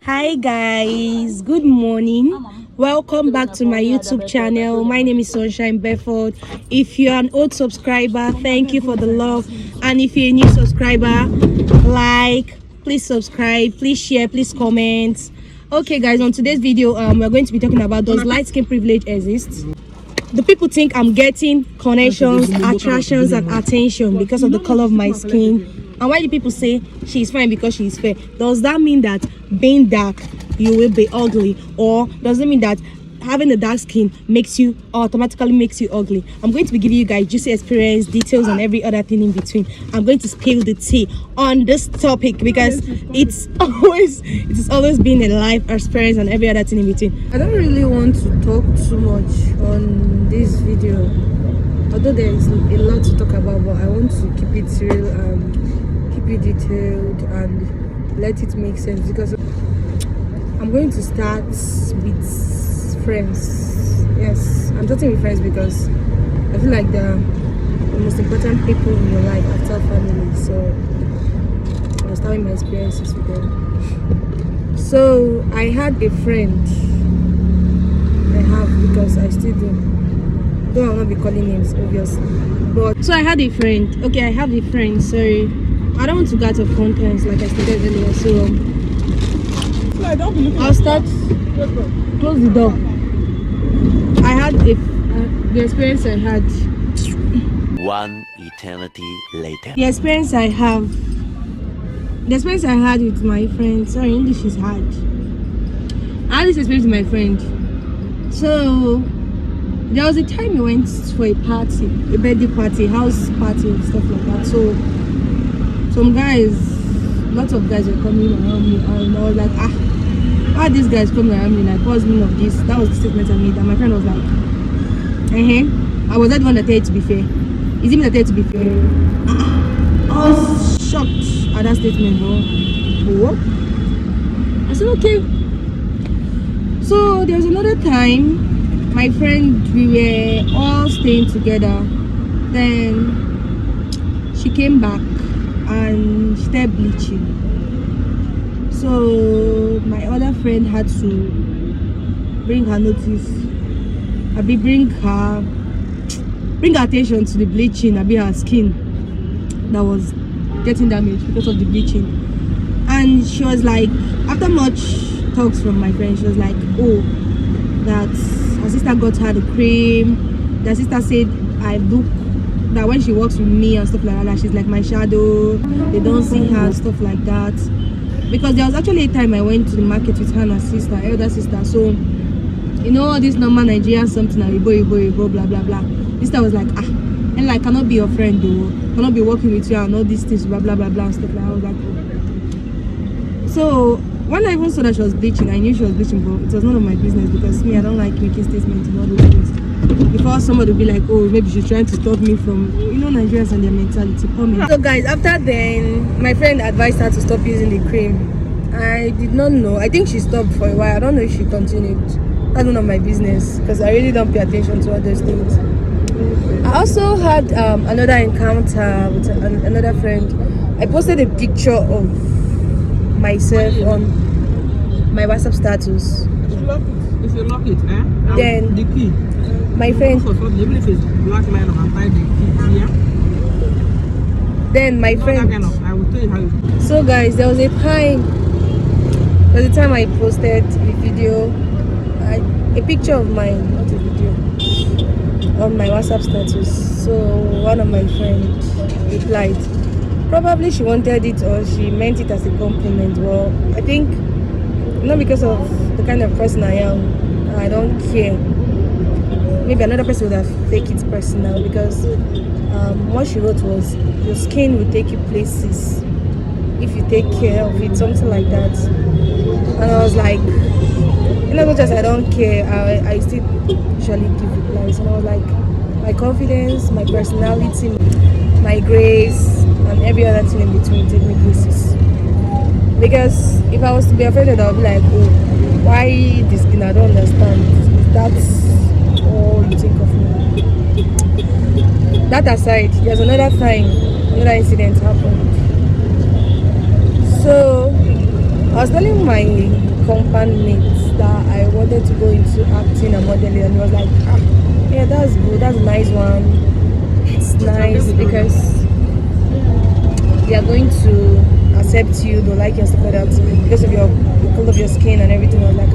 Hi guys, good morning. Welcome back to my YouTube channel. My name is Sunshine Bedford. If you're an old subscriber, thank you for the love. And if you're a new subscriber, please subscribe, please share, please comment. Okay guys, on today's video, we're going to be talking about, does light skin privilege exist? The people think I'm getting connections, attractions, and attention because of the color of my skin. And why do people say she's fine because she's fair? Does that mean that being dark you will be ugly, or does it mean that having a dark skin automatically makes you ugly? I'm going to be giving you guys juicy experience, details, and every other thing in between. I'm going to spill the tea on this topic because it has always been a life experience and every other thing in between. I don't really want to talk too much on this video, although there is a lot to talk about, but I want to keep it real and keep it detailed and let it make sense, because I'm going to start with friends. Yes, I'm starting with friends because I feel like they're the most important people in your life after family. So I'll start with my experiences with them. So I had a friend. I have, because I still do. Though I'll not be calling names, obviously. But so I had a friend. Okay, I have a friend. Sorry, I don't want to go out of context like I stated earlier. So I'll start. Close the door. I had the experience I had. One eternity later. The experience I had with my friend. Sorry, English is hard. I had this experience with my friend. So there was a time we went for a party, a birthday party, house party, and stuff like that. So some guys, lots of guys were coming around me, and I was like, why are these guys coming around me? Like, what's the meaning of this? That was the statement I made, and my friend was like, I was that the one that told you to be fair. Is it me that told you to be fair? I was shocked at that statement, bro. What? I said, okay. So there was another time, my friend, we were all staying together. Then she came back and she started bleaching. So my other friend had to bring her notice, bring her attention to the bleaching, her skin that was getting damaged because of the bleaching. And she was like, after much talks from my friend, she was like, oh, that her sister got her the cream. The sister said I look, that when she walks with me and stuff like that, she's like my shadow, they don't see her and stuff like that. Because there was actually a time I went to the market with her and her sister, elder sister. So you know all this normal Nigerian something, blah blah blah. This sister was like, and like, cannot be your friend though, cannot be working with you and all these things, blah blah blah blah and stuff like that. I was like, oh. So when I even saw that she was bleaching, I knew she was bleaching, but it was none of my business, because me, I don't like making statements and all those things. Before somebody would be like, oh, maybe she's trying to stop me from, Nigerians and their mentality. So guys, after then, my friend advised her to stop using the cream. I did not know. I think she stopped for a while. I don't know if she continued. That's none of my business, because I really don't pay attention to all those things. I also had another encounter with another friend. I posted a picture of myself on my WhatsApp status. If you lock it, Then the key. My friend. Even if it's black line, I'll tie the key here. Then my friend. I will tell you how you. So guys, there was a time I posted a video, a picture of mine, not a video, on my WhatsApp status. So one of my friends replied. Probably she wanted it, or she meant it as a compliment. Well, I think not, because of the kind of person I am, I don't care. Maybe another person would have taken it personal, because what she wrote was, your skin will take you places if you take care of it, something like that. And I was like, not just I don't care, I still usually give replies. And I was like, my confidence, my personality, my grace, and every other thing in between take me places. Because if I was to be offended, I would be like, oh, why this skin? I don't understand. That's all you think of me. That aside, there's another time, another incident happened. So I was telling my compound mates that I wanted to go into acting and modeling, and he was like, yeah, that's good, that's a nice one. It's nice because they are going to accept you, they'll like you and stuff like that because of the color of your skin and everything. I was like,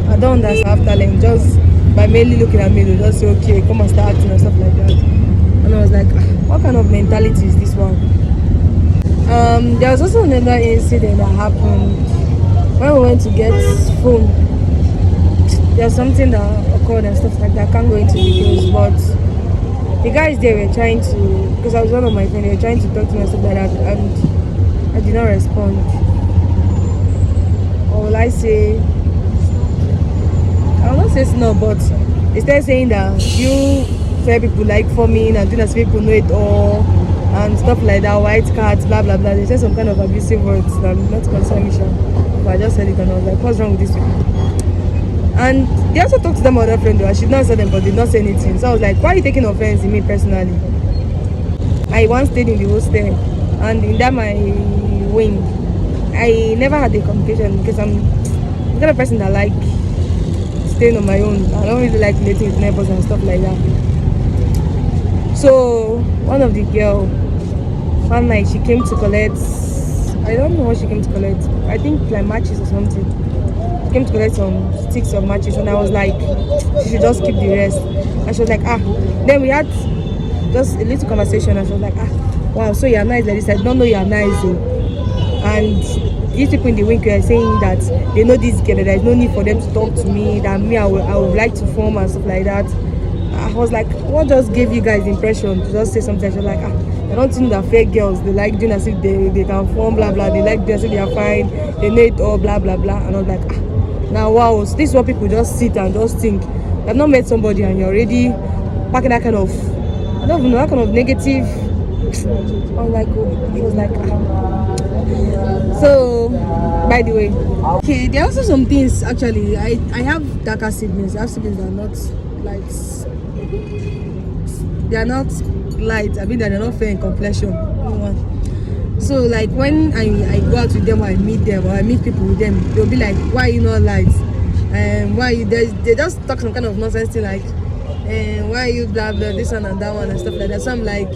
I don't understand, I have talent. Just by mainly looking at me, they'll just say, okay, come and start acting and stuff like that. And I was like, what kind of mentality is this one? There was also another incident that happened when we went to get phone. There's something that occurred and stuff like that. I can't go into details, but the guys there were trying to, because I was one of my friends, they were trying to talk to me and stuff like that, and I did not respond. Or will I say, I will not say no, but they started saying that you fair people like forming and doing as people know it all and stuff like that, white cards, blah blah blah. They said some kind of abusive words that not concern me, but I just said it and I was like, what's wrong with these people? And they also talked to them other friend though. I should not say them, but did not say anything. So I was like, why are you taking offense in me personally? I once stayed in the hostel, and in that my wing, I never had a communication because I'm the kind of person that like staying on my own. I don't really like relating with neighbors and stuff like that. So one of the girl, one night she came to collect, I don't know what she came to collect. I think like matches or something. She came to collect some sticks of matches, and I was like, she should just keep the rest. And she was like, Then we had just a little conversation, and she was like, wow, so you're nice like this. I don't know you're nice though. And these people in the wing were saying that they know this girl, that there's no need for them to talk to me, that me I would like to form and stuff like that. I was like, what just gave you guys the impression to just say something? She was like, I don't think that fake girls, they like doing as if they can form, blah blah, they like doing as if they are fine, they know it all, blah blah blah. And I was like, now wow, so this is what people just sit and just think. I've not met somebody and you're already packing that kind of, I don't even know, that kind of negative. I was like, oh, it was like, So, by the way, okay, there are also some things actually. I have darker siblings. I have siblings that are not like, they are not light. I mean, they're not fair in complexion. So like when I go out with them or I meet them or I meet people with them, they'll be like, why are you not light? Why you, they just talk some kind of nonsense thing like, why are you blah blah, this one and that one and stuff like that. So I'm like,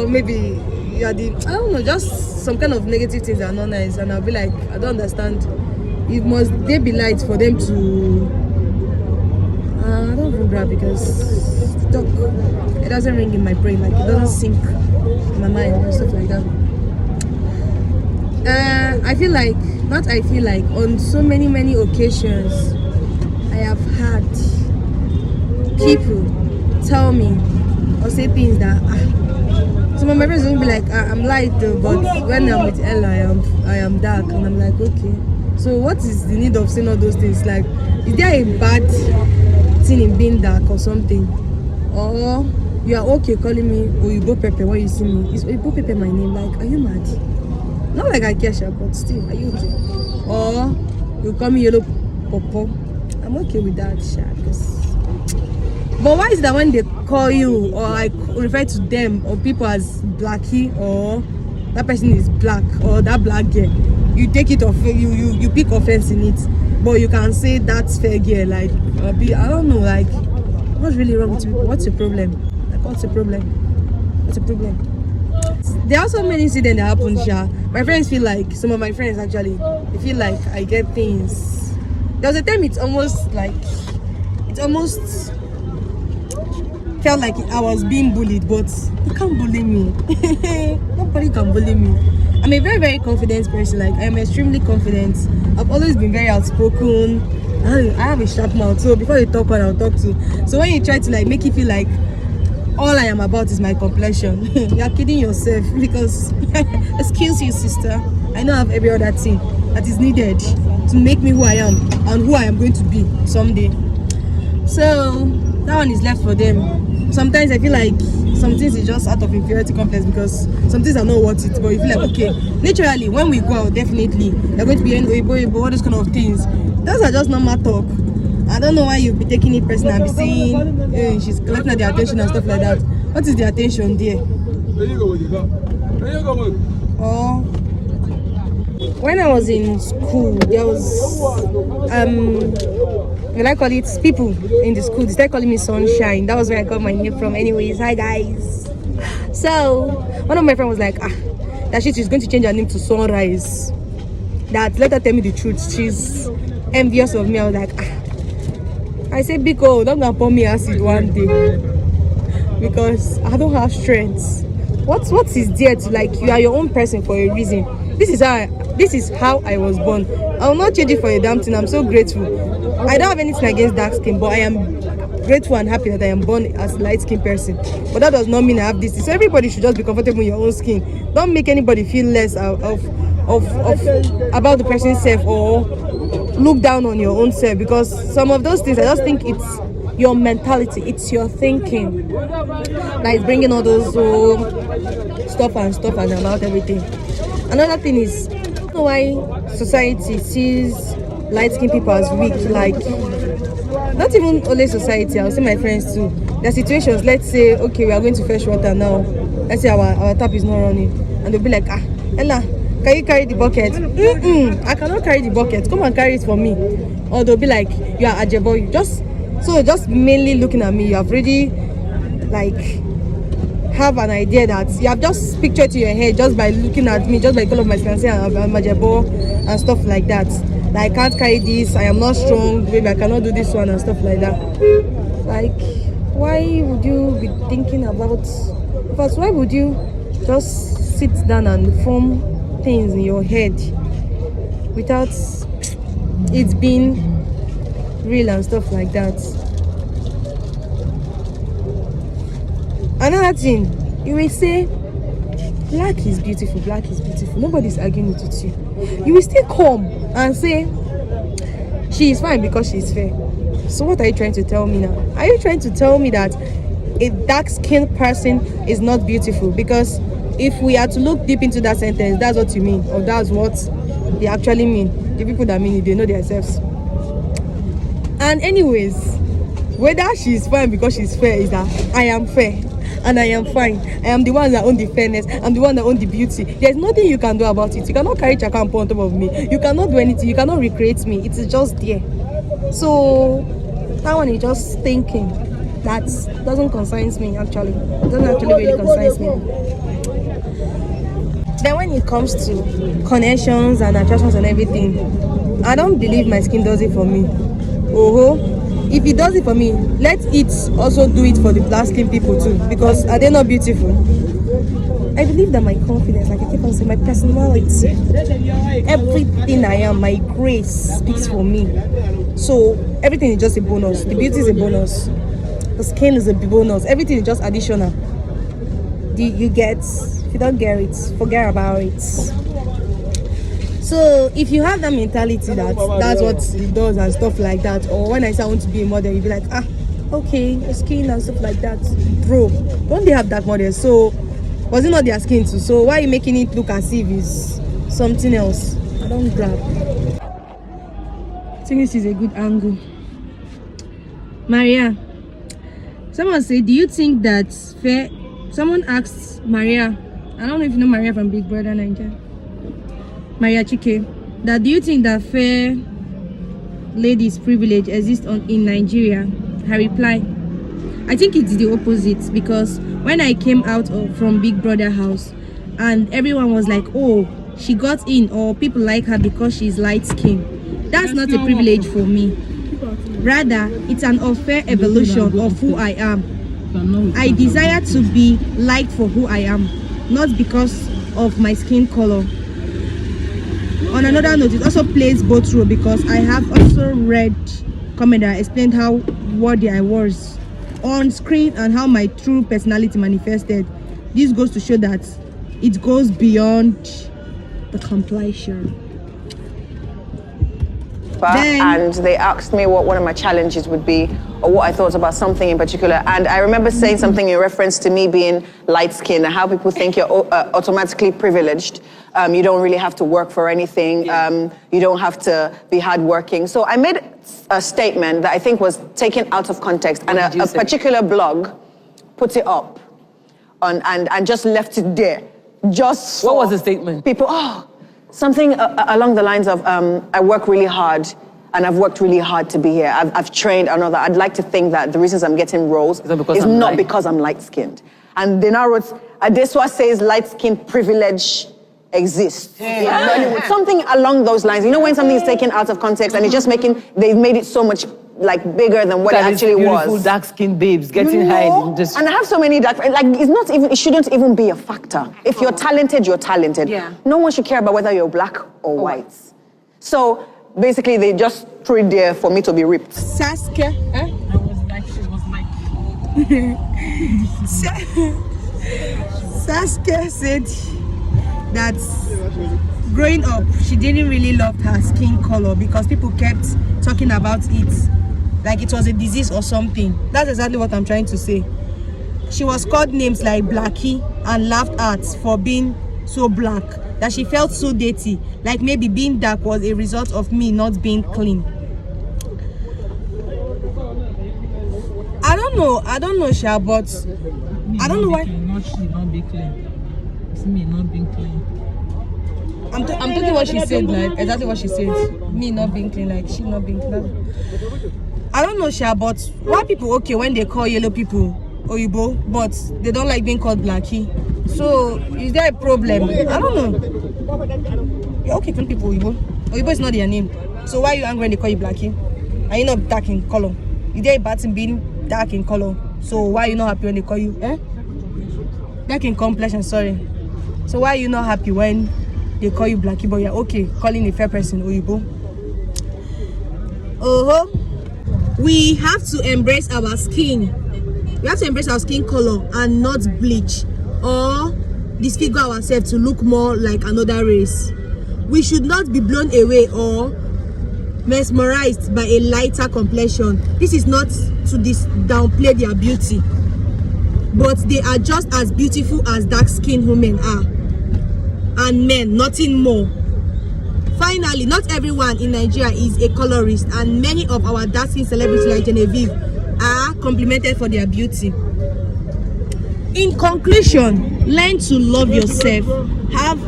maybe you are the, I don't know, just some kind of negative things that are not nice. And I'll be like, I don't understand. It must they be light for them to, I don't even grab because talk, it doesn't ring in my brain, like it doesn't sink in my mind and stuff like that. I feel like, on so many occasions I have had people tell me or say things that some of my friends will be like, I'm light though, but when I'm with Ella I am dark, and I'm like, okay, so what is the need of saying all those things? Like, is there a bad thing in being dark or something? Or you are okay calling me Oyibo Pepe when you see me? Is Oyibo Pepe my name? Like, are you mad? Not like I care, but still, are you okay? Or you call me Yellow Popo? I'm okay with that, but why is that when they call you or I refer to them or people as Blackie, or that person is black, or that black girl, you take it off, you pick offense in it, but you can say that's fair girl, like I don't know, like what's really wrong with people? What's your problem? Like what's the problem? There are so many incidents that happen. My friends feel like, some of my friends actually, they feel like I get things. There was a time it almost felt like I was being bullied, but you can't bully me. Nobody can bully me. I'm a very confident person. Like, I'm extremely confident. I've always been very outspoken. I have a sharp mouth, so before you talk one, I'll talk to. So when you try to like make it feel like all I am about is my complexion, you're kidding yourself, because excuse you, sister, I know I have every other thing that is needed to make me who I am and who I am going to be someday. So that one is left for them. Sometimes I feel like some things is just out of inferiority complex, because some things are not worth it, but you feel like, okay, naturally when we go out, definitely they're going to be Oyibo, all those kind of things. Those are just normal talk. I don't know why you'll be taking it personal and be saying she's collecting the attention and stuff like that. What is the attention there? when I was in school, there was what I call it, people in the school. They started calling me Sunshine. That was where I got my name from. Anyways, hi guys. So one of my friends was like, that she's going to change her name to Sunrise. That let her tell me the truth. She's envious of me. I was like, I said, Biko, don't gonna pour me acid one day because I don't have strength. What is there to like? You are your own person for a reason. This is how I was born. I will not change it for a damn thing. I'm so grateful. I don't have anything against dark skin, but I am grateful and happy that I am born as a light skinned person. But that does not mean I have this. So everybody should just be comfortable in your own skin. Don't make anybody feel less of about the person's self or look down on your own self, because some of those things I just think it's your mentality, it's your thinking that is bringing all those stuff and about everything. Another thing is, I don't know why society sees light-skinned people as weak. Like, not even only society, I'll say my friends too. There are situations, let's say, okay, we are going to fetch water now. Let's say our tap is not running, and they'll be like, Ella, can you carry the bucket? I cannot carry the bucket. Come and carry it for me. Or they'll be like, you are Ajebo. Just mainly looking at me, you have already like have an idea that you have just pictured to your head just by looking at me, just by color of my skin and Ajebo and stuff like that. That I can't carry this, I am not strong, maybe I cannot do this one and stuff like that. Like, why would you be thinking about? First, why would you just sit down and form things in your head without it being real and stuff like that? Another thing, you will say black is beautiful, nobody's arguing it with you. You will still come and say she is fine because she's fair. So what are you trying to tell me now? Are you trying to tell me that a dark-skinned person is not beautiful? Because if we are to look deep into that sentence, that's what you mean, or that's what they actually mean. The people that mean it, they know themselves. And anyways, whether she's fine because she's fair is that I am fair and I am fine. I am the one that own the fairness. I'm the one that own the beauty. There's nothing you can do about it. You cannot carry chaka and put on top of me. You cannot do anything. You cannot recreate me. It is just there. So that one is just thinking that doesn't concern me actually. It doesn't actually really concern me. Then when it comes to connections and attractions and everything, I don't believe my skin does it for me. If it does it for me, let it also do it for the black skin people too, because are they not beautiful? I believe that my confidence, like I keep on saying, my personality, everything I am, my grace speaks for me. So everything is just a bonus. The beauty is a bonus. The skin is a bonus. Everything is just additional. You get, if you don't get it, forget about it. So if you have that mentality that that's what it does and stuff like that, or when I say I want to be a model, you'll be like, okay, skin and stuff like that. Bro, don't they have dark models? So was it not their skin too? So why are you making it look as if it's something else? I don't grab. I think this is a good angle. Maria, someone said, do you think that fair? Someone asked Maria, I don't know if you know Maria from Big Brother Nigeria, Maria Chike, that do you think that fair ladies' privilege exists in Nigeria? Her reply, I think it's the opposite, because when I came out from Big Brother house and everyone was like, oh, she got in, or people like her because she's light skinned, that's not a privilege for me. Rather, it's an unfair evolution of who I am. I desire to be liked for who I am, not because of my skin color. On another note, it also plays both roles, because I have also read comment that explained how worthy I was on screen and how my true personality manifested. This goes to show that it goes beyond the complexion. And they asked me what one of my challenges would be, or what I thought about something in particular. And I remember saying something in reference to me being light-skinned and how people think you're automatically privileged. You don't really have to work for anything. You don't have to be hardworking. So I made a statement that I think was taken out of context, and a particular blog put it up and just left it there. Just what was the statement? People, Something along the lines of, I work really hard, and I've worked really hard to be here. I've trained another. I'd like to think that the reasons I'm getting roles is not because I'm light-skinned. And they now wrote, Adeswa says light-skinned privilege exists. Yeah. Something along those lines. You know when something is taken out of context and it's just they've made it so much like bigger than what it actually beautiful, was. dark-skinned babes getting high in just... And I have so many dark, like it shouldn't even be a factor. If you're talented, you're talented. Yeah. No one should care about whether you're black or white. So basically they just threw it there for me to be ripped. Saskia, I was like, she was like. Saskia said that growing up, she didn't really love her skin color because people kept talking about it like it was a disease or something. That's exactly what I'm trying to say. She was called names like Blackie and laughed at for being so black that she felt so dirty, like maybe being dark was a result of me not being clean. I don't know, Sha, but I don't know why. Not she, not be clean. It's me not being clean. I'm talking what she said, like exactly what she said. Me not being clean, like she not being clean. I don't know, Sha, but why people okay when they call yellow people Oyibo, but they don't like being called Blackie? So is there a problem? I don't know. You're okay calling people Oyibo. Oyibo is not their name. So why are you angry when they call you Blackie? Are you not dark in color? Is there a bad thing being dark in color? So why are you not happy when they call you dark in complexion? Sorry. So why are you not happy when they call you Blackie, but you're okay calling a fair person Oyibo? We have to embrace our skin. We have to embrace our skin color and not bleach or disfigure ourselves to look more like another race. We should not be blown away or mesmerized by a lighter complexion. This is not to downplay their beauty, but they are just as beautiful as dark-skinned women are, and men, nothing more. Finally, not everyone in Nigeria is a colorist, and many of our dancing celebrities like Genevieve are complimented for their beauty. In conclusion, learn to love yourself, have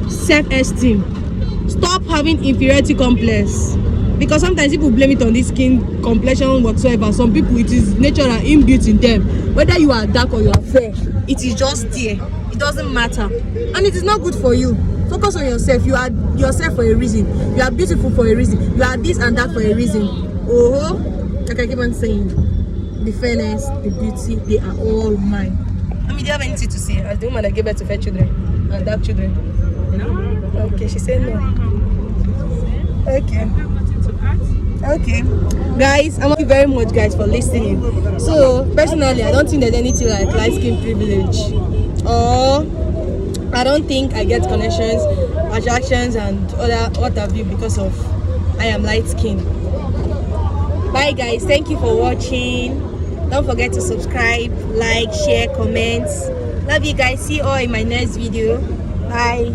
self-esteem, stop having inferiority complex, because sometimes people blame it on this skin complexion whatsoever. Some people, it is natural inbuilt in them. Whether you are dark or you are fair, it is just there. It doesn't matter, and it is not good for you. Focus on yourself. You are yourself for a reason. You are beautiful for a reason. You are this and that for a reason. Like I keep on saying, the fairness, the beauty, they are all mine. I mean, do you have anything to say as the woman that gave birth to fair children and dark children? No. Okay, she said no. Okay, guys, thank you very much, guys, for listening. So personally, I don't think there's anything like light skin privilege, or I don't think I get connections, attractions, and other what have you because of I am light skinned. Bye, guys. Thank you for watching. Don't forget to subscribe, like, share, comment. Love you guys. See you all in my next video. Bye.